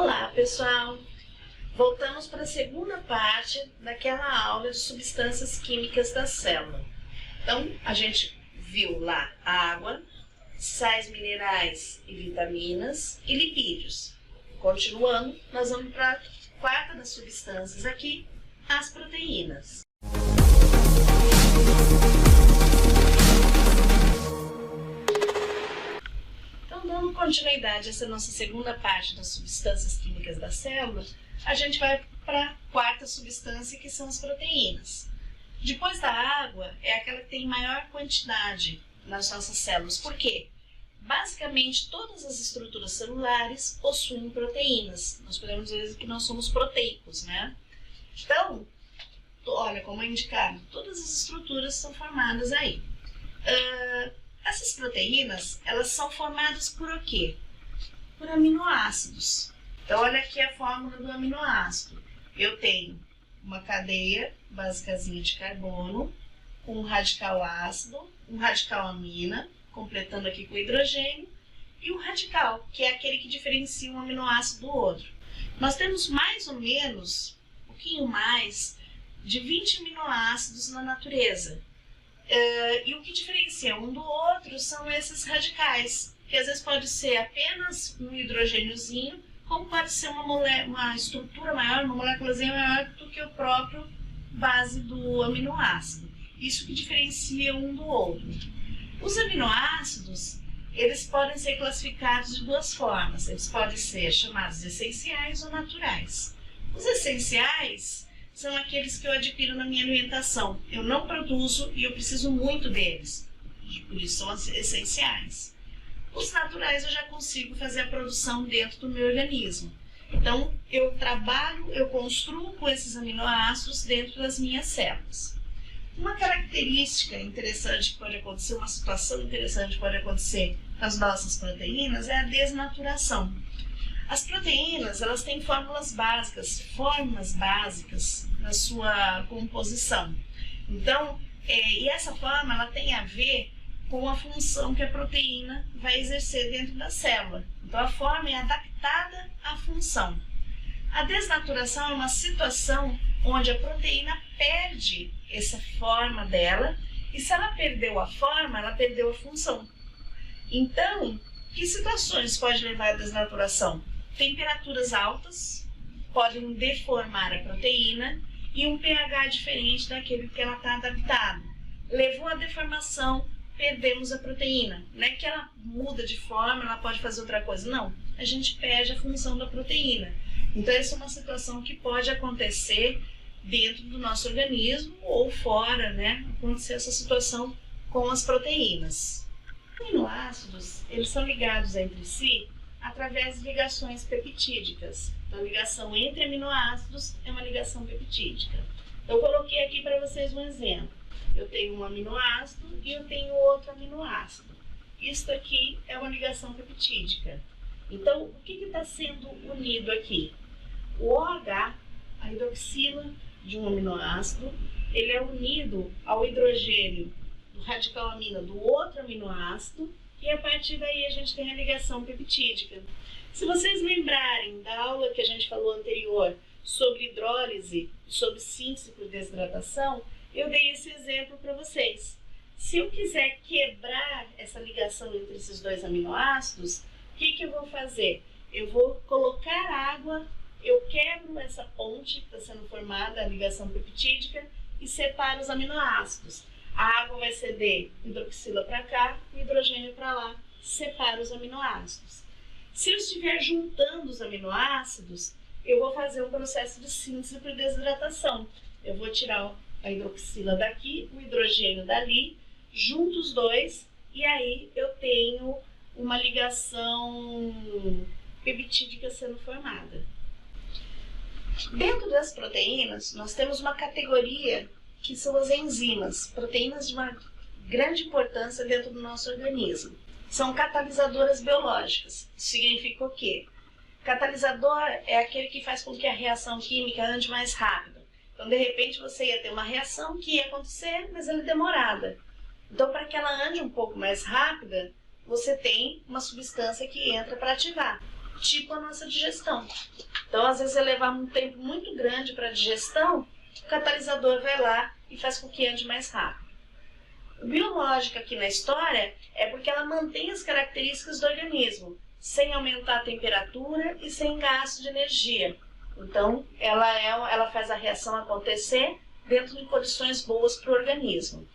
Olá, pessoal! Voltamos para a segunda parte daquela aula de substâncias químicas da célula. Então, a gente viu lá água, sais minerais e vitaminas e lipídios. Continuando, nós vamos para a quarta das substâncias aqui, as proteínas. Dando continuidade a essa nossa segunda parte das substâncias químicas da célula, a gente vai para a quarta substância, que são as proteínas. Depois da água, é aquela que tem maior quantidade nas nossas células. Por quê? Basicamente, todas as estruturas celulares possuem proteínas. Nós podemos dizer que nós somos proteicos, né? Então, olha como é indicado, todas as estruturas são formadas aí. Essas proteínas, elas são formadas por o quê? Por aminoácidos. Então, olha aqui a fórmula do aminoácido. Eu tenho uma cadeia basicazinha de carbono, com um radical ácido, um radical amina, completando aqui com hidrogênio, e o radical, que é aquele que diferencia um aminoácido do outro. Nós temos mais ou menos, um pouquinho mais, de 20 aminoácidos na natureza. E o que diferencia um do outro são esses radicais, que às vezes pode ser apenas um hidrogêniozinho, como pode ser uma estrutura maior, uma moléculazinha maior do que o próprio base do aminoácido. Isso que diferencia um do outro. Os aminoácidos, eles podem ser classificados de duas formas. Eles podem ser chamados essenciais ou naturais. Os essenciais são aqueles que eu adquiro na minha alimentação. Eu não produzo e eu preciso muito deles. Por isso são essenciais. Os naturais eu já consigo fazer a produção dentro do meu organismo. Então, eu trabalho, eu construo com esses aminoácidos dentro das minhas células. Uma característica interessante que pode acontecer, uma situação interessante que pode acontecer nas nossas proteínas é a desnaturação. As proteínas, elas têm formas básicas na sua composição. Então, e essa forma, ela tem a ver com a função que a proteína vai exercer dentro da célula. Então, a forma é adaptada à função. A desnaturação é uma situação onde a proteína perde essa forma dela, e se ela perdeu a forma, ela perdeu a função. Então, que situações pode levar à desnaturação? Temperaturas altas podem deformar a proteína e um pH diferente daquele que ela está adaptada. Levou à deformação, perdemos a proteína. Não é que ela muda de forma, ela pode fazer outra coisa. Não, a gente perde a função da proteína. Então, essa é uma situação que pode acontecer dentro do nosso organismo ou fora, né? Acontecer essa situação com as proteínas. Os aminoácidos, eles são ligados entre si através de ligações peptídicas. Então, a ligação entre aminoácidos é uma ligação peptídica. Eu coloquei aqui para vocês um exemplo. Eu tenho um aminoácido e eu tenho outro aminoácido. Isso aqui é uma ligação peptídica. Então, o que está sendo unido aqui? O OH, a hidroxila de um aminoácido, ele é unido ao hidrogênio do radical amina do outro aminoácido, e a partir daí a gente tem a ligação peptídica. Se vocês lembrarem da aula que a gente falou anterior sobre hidrólise, sobre síntese por desidratação, eu dei esse exemplo para vocês. Se eu quiser quebrar essa ligação entre esses dois aminoácidos, o que eu vou fazer? Eu vou colocar água, eu quebro essa ponte que está sendo formada, a ligação peptídica, e separo os aminoácidos. A água vai ceder hidroxila para cá e hidrogênio para lá, separa os aminoácidos. Se eu estiver juntando os aminoácidos, eu vou fazer um processo de síntese por desidratação. Eu vou tirar a hidroxila daqui, o hidrogênio dali, junto os dois, e aí eu tenho uma ligação peptídica sendo formada. Dentro das proteínas, nós temos uma categoria que são as enzimas, proteínas de uma grande importância dentro do nosso organismo. São catalisadoras biológicas. Isso significa o quê? Catalisador é aquele que faz com que a reação química ande mais rápido. Então, de repente, você ia ter uma reação que ia acontecer, mas ela é demorada. Então, para que ela ande um pouco mais rápida, você tem uma substância que entra para ativar. tipo a nossa digestão. Então, às vezes, vai levar um tempo muito grande para a digestão, o catalisador vai lá e faz com que ande mais rápido. O biológico aqui na história é porque ela mantém as características do organismo, sem aumentar a temperatura e sem gasto de energia. Então, ela faz a reação acontecer dentro de condições boas para o organismo.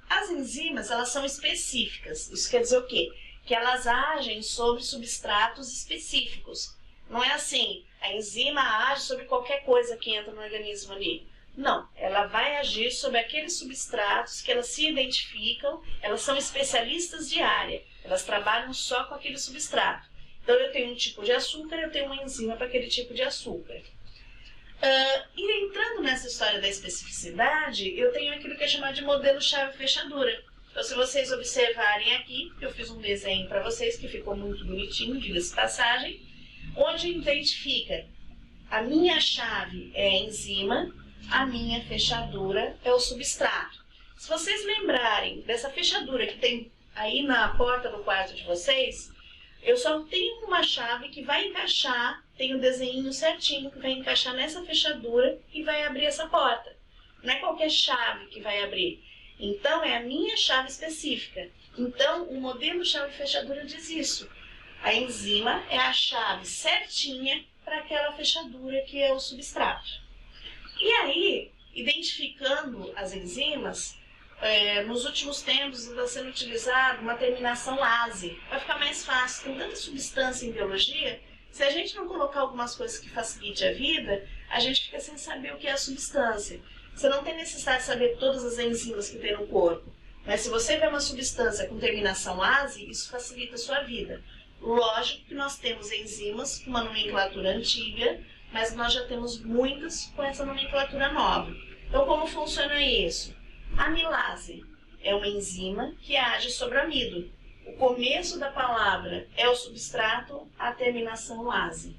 As enzimas, elas são específicas. Isso quer dizer o quê? Que elas agem sobre substratos específicos. Não é assim, a enzima age sobre qualquer coisa que entra no organismo ali. Não, ela vai agir sobre aqueles substratos que elas se identificam, elas são especialistas de área, elas trabalham só com aquele substrato. Então, eu tenho um tipo de açúcar, eu tenho uma enzima para aquele tipo de açúcar. E entrando nessa história da especificidade, eu tenho aquilo que é chamado de modelo chave-fechadura. Então, se vocês observarem aqui, eu fiz um desenho para vocês que ficou muito bonitinho, diga-se de passagem, onde identifica a minha chave é a enzima, a minha fechadura é o substrato. Se vocês lembrarem dessa fechadura que tem aí na porta do quarto de vocês, eu só tenho uma chave que vai encaixar, tem o desenho certinho que vai encaixar nessa fechadura e vai abrir essa porta. Não é qualquer chave que vai abrir. Então, é a minha chave específica. Então, o modelo chave-fechadura diz isso. A enzima é a chave certinha para aquela fechadura que é o substrato. E aí, identificando as enzimas, nos últimos tempos está sendo utilizado uma terminação ASE. Vai ficar mais fácil. Tem tanta substância em biologia, se a gente não colocar algumas coisas que facilite a vida, a gente fica sem saber o que é a substância. Você não tem necessidade de saber todas as enzimas que tem no corpo. Mas se você vê uma substância com terminação ASE, isso facilita a sua vida. Lógico que nós temos enzimas com uma nomenclatura antiga, mas nós já temos muitas com essa nomenclatura nova. Então, como funciona isso? A amilase é uma enzima que age sobre o amido. O começo da palavra é o substrato, a terminação ase.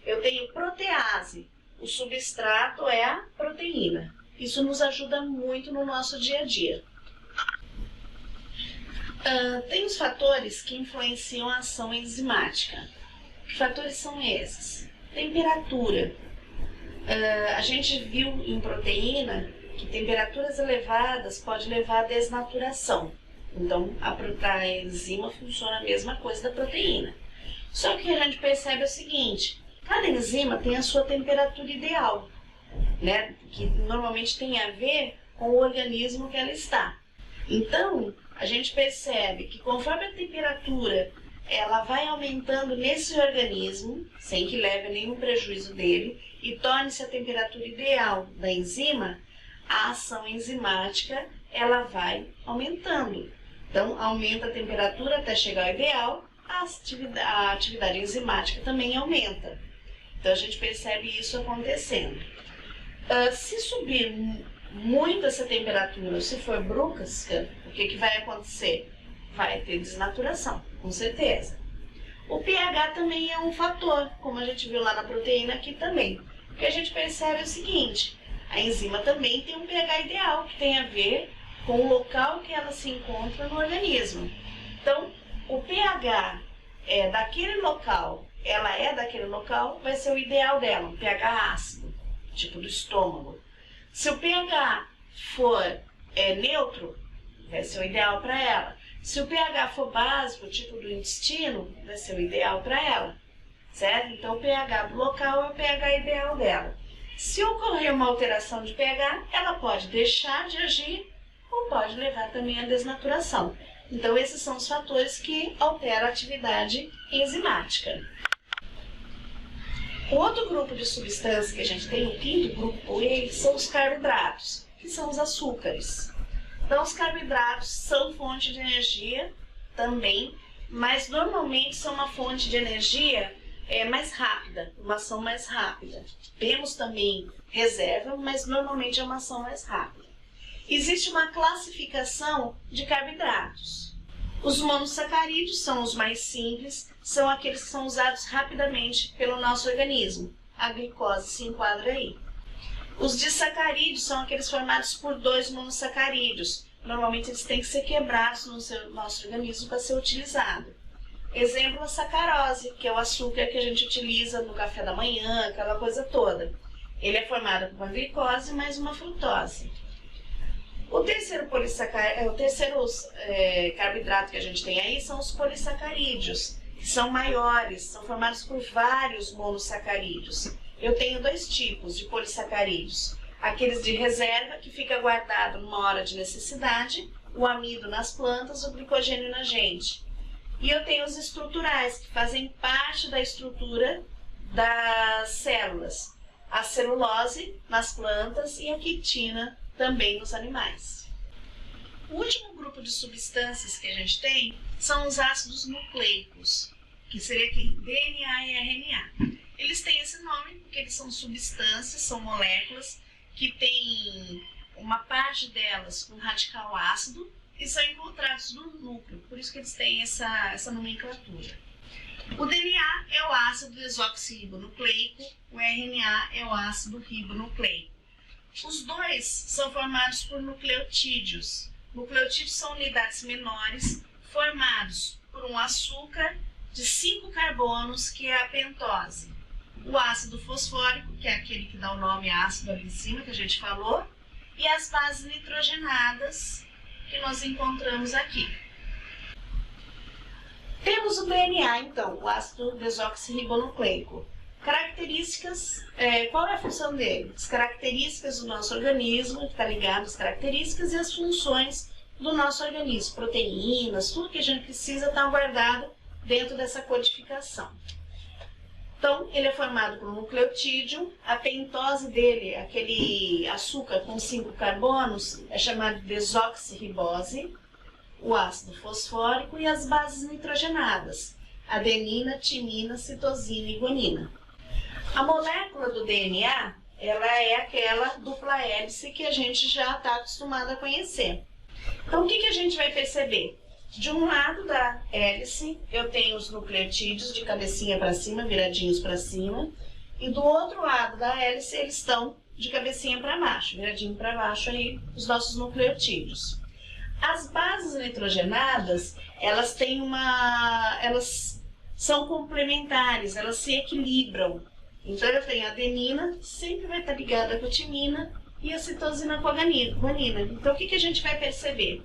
Eu tenho protease, o substrato é a proteína. Isso nos ajuda muito no nosso dia a dia. Tem os fatores que influenciam a ação enzimática. Que fatores são esses? Temperatura. A gente viu em proteína que temperaturas elevadas pode levar à desnaturação. Então, a enzima funciona a mesma coisa da proteína. Só que a gente percebe o seguinte, cada enzima tem a sua temperatura ideal, né? Que normalmente tem a ver com o organismo que ela está. Então, a gente percebe que conforme a temperatura ela vai aumentando nesse organismo, sem que leve a nenhum prejuízo dele, e torne-se a temperatura ideal da enzima, a ação enzimática ela vai aumentando. Então, aumenta a temperatura até chegar ao ideal, a atividade enzimática também aumenta. Então, a gente percebe isso acontecendo. Se subir muito essa temperatura, se for brusca, o que vai acontecer? Vai ter desnaturação, com certeza. O pH também é um fator, como a gente viu lá na proteína aqui também. O que a gente percebe é o seguinte, a enzima também tem um pH ideal, que tem a ver com o local que ela se encontra no organismo. Então, o pH é daquele local, ela é daquele local, vai ser o ideal dela, um pH ácido, tipo do estômago. Se o pH for neutro, vai ser o ideal para ela. Se o pH for básico, tipo do intestino, vai ser o ideal para ela, certo? Então, o pH do local é o pH ideal dela. Se ocorrer uma alteração de pH, ela pode deixar de agir ou pode levar também à desnaturação. Então, esses são os fatores que alteram a atividade enzimática. O outro grupo de substâncias que a gente tem, o quinto grupo, são os carboidratos, que são os açúcares. Então, os carboidratos são fonte de energia também, mas normalmente são uma fonte de energia mais rápida, uma ação mais rápida. Temos também reserva, mas normalmente é uma ação mais rápida. Existe uma classificação de carboidratos. Os monossacarídeos são os mais simples, são aqueles que são usados rapidamente pelo nosso organismo. A glicose se enquadra aí. Os disacarídeos são aqueles formados por 2 monossacarídeos. Normalmente eles têm que ser quebrados no nosso organismo para ser utilizado. Exemplo, a sacarose, que é o açúcar que a gente utiliza no café da manhã, aquela coisa toda. Ele é formado por uma glicose mais uma frutose. O terceiro carboidrato que a gente tem aí são os polissacarídeos, que são maiores, são formados por vários monossacarídeos. Eu tenho dois tipos de polissacarídeos. Aqueles de reserva, que fica guardado numa hora de necessidade, o amido nas plantas, o glicogênio na gente. E eu tenho os estruturais, que fazem parte da estrutura das células. A celulose nas plantas e a quitina também nos animais. O último grupo de substâncias que a gente tem são os ácidos nucleicos, que seria aqui, DNA e RNA. Eles têm esse nome porque eles são substâncias, são moléculas que têm uma parte delas com radical ácido e são encontrados no núcleo, por isso que eles têm essa nomenclatura. O DNA é o ácido desoxirribonucleico, o RNA é o ácido ribonucleico. Os dois são formados por nucleotídeos. Nucleotídeos são unidades menores formados por um açúcar de 5 carbonos, que é a pentose. O ácido fosfórico, que é aquele que dá o nome ácido ali em cima, que a gente falou, e as bases nitrogenadas, que nós encontramos aqui. Temos o DNA, então, o ácido desoxirribonucleico. Características, qual é a função dele? As características do nosso organismo, que está ligado às características e as funções do nosso organismo. Proteínas, tudo que a gente precisa está guardado dentro dessa codificação. Então, ele é formado por um nucleotídeo, a pentose dele, aquele açúcar com 5 carbonos, é chamado de desoxirribose, o ácido fosfórico e as bases nitrogenadas, adenina, timina, citosina e guanina. A molécula do DNA, ela é aquela dupla hélice que a gente já está acostumado a conhecer. Então, o que a gente vai perceber? De um lado da hélice, eu tenho os nucleotídeos de cabecinha para cima, viradinhos para cima, e do outro lado da hélice, eles estão de cabecinha para baixo, viradinho para baixo aí, os nossos nucleotídeos. As bases nitrogenadas, elas são complementares, elas se equilibram. Então, eu tenho a adenina, sempre vai estar ligada com a timina, e a citosina com a guanina. Então, o que a gente vai perceber?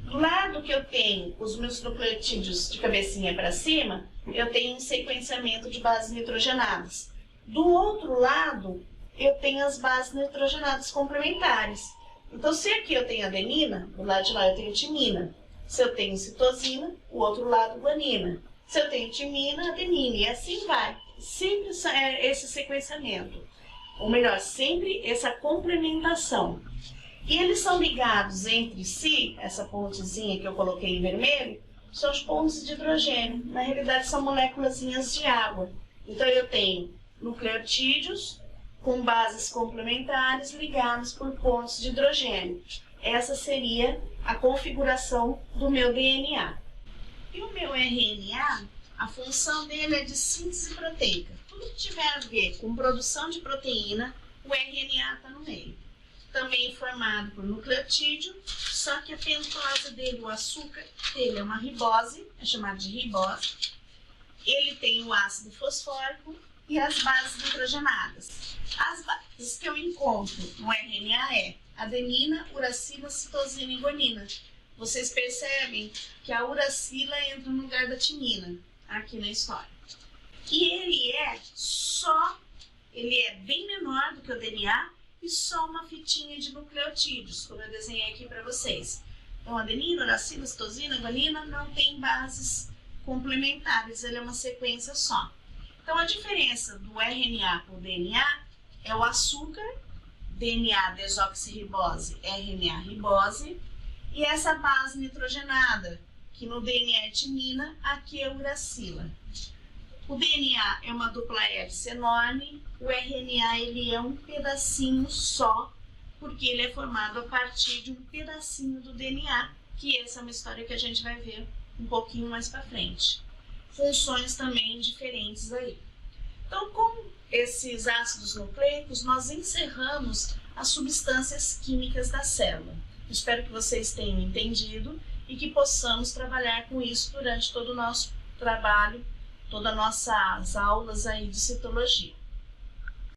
Do lado que eu tenho os meus nucleotídeos de cabecinha para cima, eu tenho um sequenciamento de bases nitrogenadas. Do outro lado, eu tenho as bases nitrogenadas complementares. Então, se aqui eu tenho adenina, do lado de lá eu tenho timina. Se eu tenho citosina, o outro lado guanina. Se eu tenho timina, adenina, e assim vai. Sempre esse sequenciamento. Ou melhor, sempre essa complementação. E eles são ligados entre si, essa pontezinha que eu coloquei em vermelho, são os pontos de hidrogênio. Na realidade, são moléculazinhas de água. Então, eu tenho nucleotídeos com bases complementares ligados por pontos de hidrogênio. Essa seria a configuração do meu DNA. E o meu RNA, a função dele é de síntese proteica. Tudo que tiver a ver com produção de proteína, o RNA está no meio. Também formado por nucleotídeo, só que a pentose dele, o açúcar dele é uma ribose, é chamado de ribose. Ele tem o ácido fosfórico e as bases nitrogenadas. As bases que eu encontro no RNA é adenina, uracila, citosina e guanina. Vocês percebem que a uracila entra no lugar da timina, aqui na história. E ele é bem menor do que o DNA e só uma fitinha de nucleotídeos, como eu desenhei aqui para vocês. Então, adenina, uracila, citosina, guanina não tem bases complementares, ele é uma sequência só. Então, a diferença do RNA para o DNA é o açúcar, DNA desoxirribose, RNA ribose, e essa base nitrogenada, que no DNA é timina, aqui é uracila. O DNA é uma dupla hélice enorme, o RNA ele é um pedacinho só, porque ele é formado a partir de um pedacinho do DNA, que essa é uma história que a gente vai ver um pouquinho mais para frente. Funções também diferentes aí. Então, com esses ácidos nucleicos, nós encerramos as substâncias químicas da célula. Espero que vocês tenham entendido e que possamos trabalhar com isso durante todo o nosso trabalho, todas as nossas aulas aí de citologia.